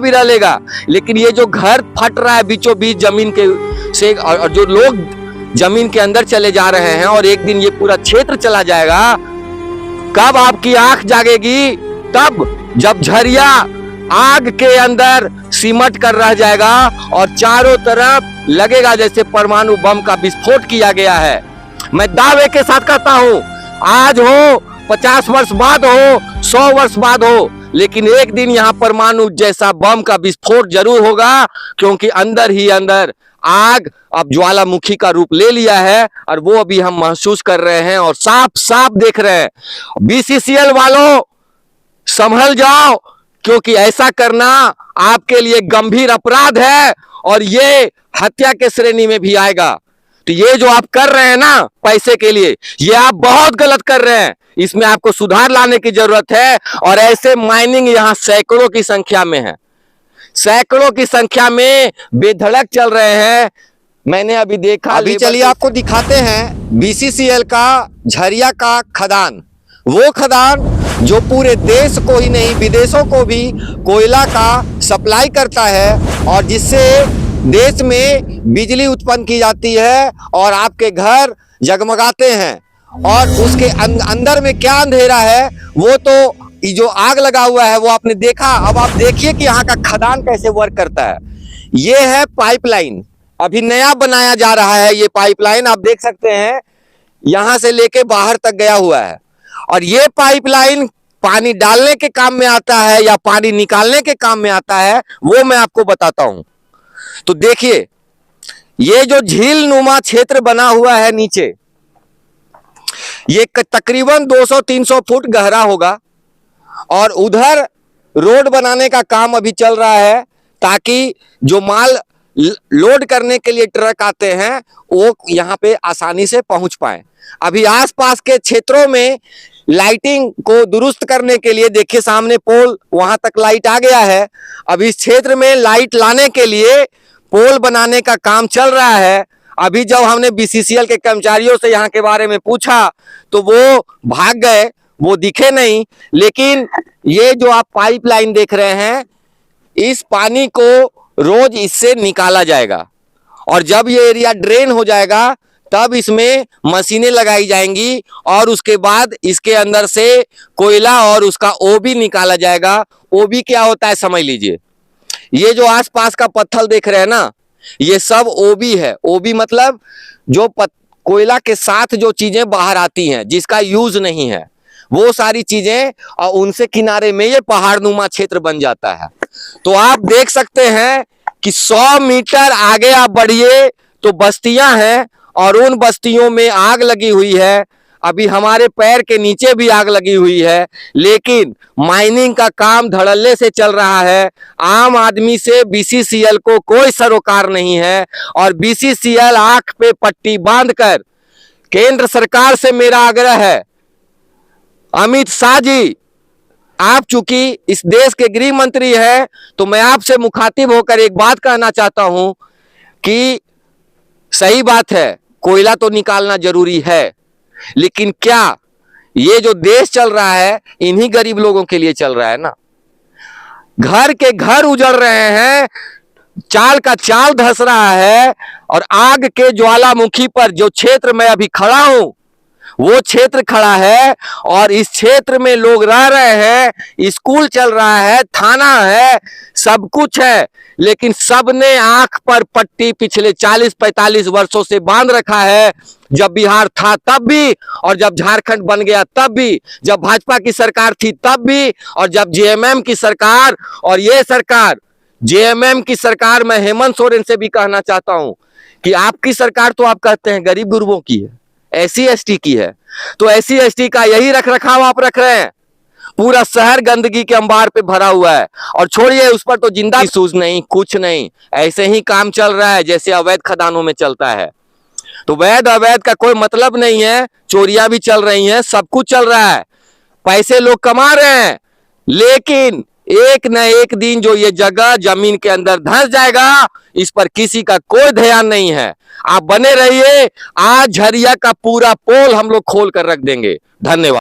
भी रह लेगा, लेकिन ये जो घर फट रहा है बीचों बीच जमीन के से, और जो लोग जमीन के अंदर चले जा रहे हैं और एक दिन ये पूरा क्षेत्र चला जाएगा, कब आपकी आंख जागेगी? तब जब झरिया आग के अंदर सिमट कर रह जाएगा और चारों तरफ लगेगा जैसे परमाणु बम का विस्फोट किया गया है। मैं दावे के साथ कहता हूं, आज हो, 50 वर्ष बाद हो, 100 वर्ष बाद हो, लेकिन एक दिन यहां परमाणु जैसा बम का विस्फोट जरूर होगा, क्योंकि अंदर ही अंदर आग अब ज्वालामुखी का रूप ले लिया है और वो अभी हम महसूस कर रहे हैं और साफ साफ देख रहे हैं। बीसीसीएल वालों, संभल जाओ, क्योंकि ऐसा करना आपके लिए गंभीर अपराध है और ये हत्या के श्रेणी में भी आएगा। तो ये जो आप कर रहे हैं ना पैसे के लिए, ये आप बहुत गलत कर रहे हैं। इसमें आपको सुधार लाने की जरूरत है। और ऐसे माइनिंग यहां सैकड़ों की संख्या में है, सैकड़ों की संख्या में बेधड़क चल रहे हैं। मैंने अभी देखा, अभी चलिए आपको दिखाते हैं बीसीसीएल का झरिया का खदान। वो खदान जो पूरे देश को ही नहीं विदेशों को भी कोयला का सप्लाई करता है और जिससे देश में बिजली उत्पन्न की जाती है और आपके घर जगमगाते हैं। और उसके अंदर में क्या अंधेरा है वो तो जो आग लगा हुआ है वो आपने देखा। अब आप देखिए कि यहाँ का खदान कैसे वर्क करता है। ये है पाइपलाइन, अभी नया बनाया जा रहा है। ये पाइपलाइन आप देख सकते हैं यहाँ से लेके बाहर तक गया हुआ है। और ये पाइपलाइन पानी डालने के काम में आता है या पानी निकालने के काम में आता है, वो मैं आपको बताता हूं। तो देखिए, ये जो झील नुमा क्षेत्र बना हुआ है नीचे, ये तकरीबन 200-300 फुट गहरा होगा और उधर रोड बनाने का काम अभी चल रहा है ताकि जो माल लोड करने के लिए ट्रक आते हैं वो यहाँ पे आसानी से पहुंच पाए। अभी आसपास के क्षेत्रों में लाइटिंग को दुरुस्त करने के लिए देखिए सामने पोल, वहां तक लाइट आ गया है। अब इस क्षेत्र में लाइट लाने के लिए पोल बनाने का काम चल रहा है। अभी जब हमने बीसीसीएल के कर्मचारियों से यहाँ के बारे में पूछा तो वो भाग गए, वो दिखे नहीं। लेकिन ये जो आप पाइपलाइन देख रहे हैं, इस पानी को रोज इससे निकाला जाएगा और जब ये एरिया ड्रेन हो जाएगा तब इसमें मशीनें लगाई जाएंगी और उसके बाद इसके अंदर से कोयला और उसका ओबी निकाला जाएगा। ओबी क्या होता है समझ लीजिए। ये जो आसपास का पत्थर देख रहे हैं ना, ये सब ओबी है। ओबी मतलब जो कोयला के साथ जो चीजें बाहर आती हैं जिसका यूज नहीं है, वो सारी चीजें, और उनसे किनारे में ये पहाड़नुमा क्षेत्र बन जाता है। तो आप देख सकते हैं कि 100 मीटर आगे आप बढ़िए तो बस्तियां हैं और उन बस्तियों में आग लगी हुई है। अभी हमारे पैर के नीचे भी आग लगी हुई है, लेकिन माइनिंग का काम धड़ल्ले से चल रहा है। आम आदमी से बीसीसीएल को कोई सरोकार नहीं है और बीसीसीएल आंख पे पट्टी बांधकर, केंद्र सरकार से मेरा आग्रह है, अमित शाह जी, आप चूंकि इस देश के गृह मंत्री हैं तो मैं आपसे मुखातिब होकर एक बात कहना चाहता हूं कि सही बात है, कोयला तो निकालना जरूरी है, लेकिन क्या ये जो देश चल रहा है इन्हीं गरीब लोगों के लिए चल रहा है ना? घर के घर उजड़ रहे हैं, चाल का चाल धस रहा है और आग के ज्वालामुखी पर जो क्षेत्र में अभी खड़ा हूं वो क्षेत्र खड़ा है और इस क्षेत्र में लोग रह रहे हैं, स्कूल चल रहा है, थाना है, सब कुछ है, लेकिन सबने आंख पर पट्टी पिछले 40-45 वर्षों से बांध रखा है। जब बिहार था तब भी और जब झारखंड बन गया तब भी, जब भाजपा की सरकार थी तब भी और जब जेएमएम की सरकार और ये सरकार, जेएमएम की सरकार, मैं हेमंत सोरेन से भी कहना चाहता हूं कि आपकी सरकार तो आप कहते हैं गरीब गुरबों की है, एससी एसटी की है, तो एससी एसटी का यही रख रखाव आप रख रहे हैं। पूरा शहर गंदगी के अंबार पे भरा हुआ है और छोड़िए उस पर तो जिंदा सूझ नहीं, कुछ नहीं, ऐसे ही काम चल रहा है जैसे अवैध खदानों में चलता है। तो वैध अवैध का कोई मतलब नहीं है, चोरियां भी चल रही हैं, सब कुछ चल रहा है, पैसे लोग कमा रहे हैं, लेकिन एक न एक दिन जो ये जगह जमीन के अंदर धंस जाएगा, इस पर किसी का कोई ध्यान नहीं है। आप बने रहिए, आज झरिया का पूरा पोल हम लोग खोल कर रख देंगे। धन्यवाद।